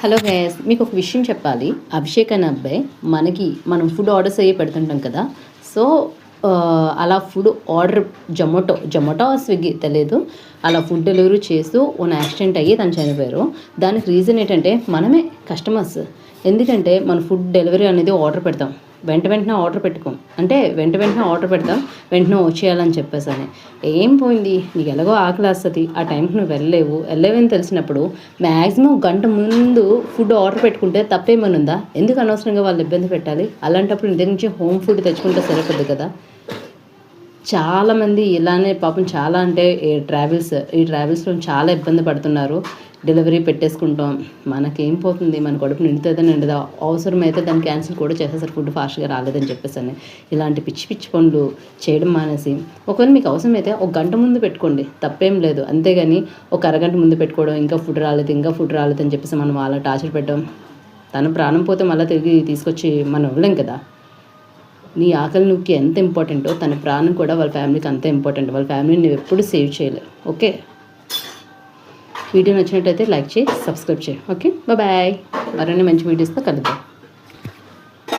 Hello guys, మీకు ఒక విషయం చెప్పాలి. అభిషేక్ అనే అబ్బాయి మనం ఫుడ్ ఆర్డర్స్ అయ్యి పెడుతుంటాం కదా. సో అలా ఫుడ్ ఆర్డర్ జొమాటో స్విగ్గీ తెలియదు, అలా ఫుడ్ డెలివరీ చేస్తూ ఓన్ యాక్సిడెంట్ అయ్యి తను చనిపోయారు. దానికి రీజన్ ఏంటంటే మనమే కస్టమర్స్. ఎందుకంటే మన ఫుడ్ డెలివరీ అనేది ఆర్డర్ పెడతాం, వెంటనే ఆర్డర్ పెట్టుకోం. అంటే వెంటనే ఆర్డర్ పెడతాం, వెంటనే వచ్చేయాలని చెప్పేసి అని. ఏం పోయింది, నీకు ఎలాగో ఆకలి వస్తుంది, ఆ టైంకి నువ్వు వెళ్ళలేవని తెలిసినప్పుడు మ్యాక్సిమం గంట ముందు ఫుడ్ ఆర్డర్ పెట్టుకుంటే తప్పేమని ఉందా? ఎందుకు అనవసరంగా వాళ్ళు ఇబ్బంది పెట్టాలి? అలాంటప్పుడు ఇంటి నుంచి హోమ్ ఫుడ్ తెచ్చుకుంటే సరిపోద్ది కదా. చాలామంది ఇలానే పాపం చాలా అంటే ఈ ట్రావెల్స్లో చాలా ఇబ్బంది పడుతున్నారు. డెలివరీ పెట్టేసుకుంటాం, మనకేం పోతుంది, మన కడుపు నిండుతుందా నిండదా, అవసరమైతే దాన్ని క్యాన్సిల్ కూడా చేసేసారు, ఫుడ్ ఫాస్ట్గా రాలేదని చెప్పేసి అని. ఇలాంటి పిచ్చి పనులు చేయడం మానేసి ఒకవేళ మీకు అవసరమైతే ఒక గంట ముందు పెట్టుకోండి, తప్పేం లేదు. అంతేగాని ఒక అరగంట ముందు పెట్టుకోవడం, ఇంకా ఫుడ్ రాలేదు అని చెప్పేసి మనం అలా టార్చర్ పెట్టడం, తన ప్రాణం పోతే మళ్ళీ తిరిగి తీసుకొచ్చి మనం ఇవ్వలేం కదా. నీ ఆకలి నువ్వుకి ఎంత ఇంపార్టెంటో తన ప్రాణం కూడా వాళ్ళ ఫ్యామిలీకి అంతే ఇంపార్టెంట్. వాళ్ళ ఫ్యామిలీని నువ్వు ఎప్పుడు సేవ్ చేయలేవు. ఓకే, వీడియో నచ్చినట్టయితే లైక్ చేయి, సబ్స్క్రైబ్ చేయి. Okay, bye. మరిన్ని మంచి వీడియోస్తో కలుద్దాం.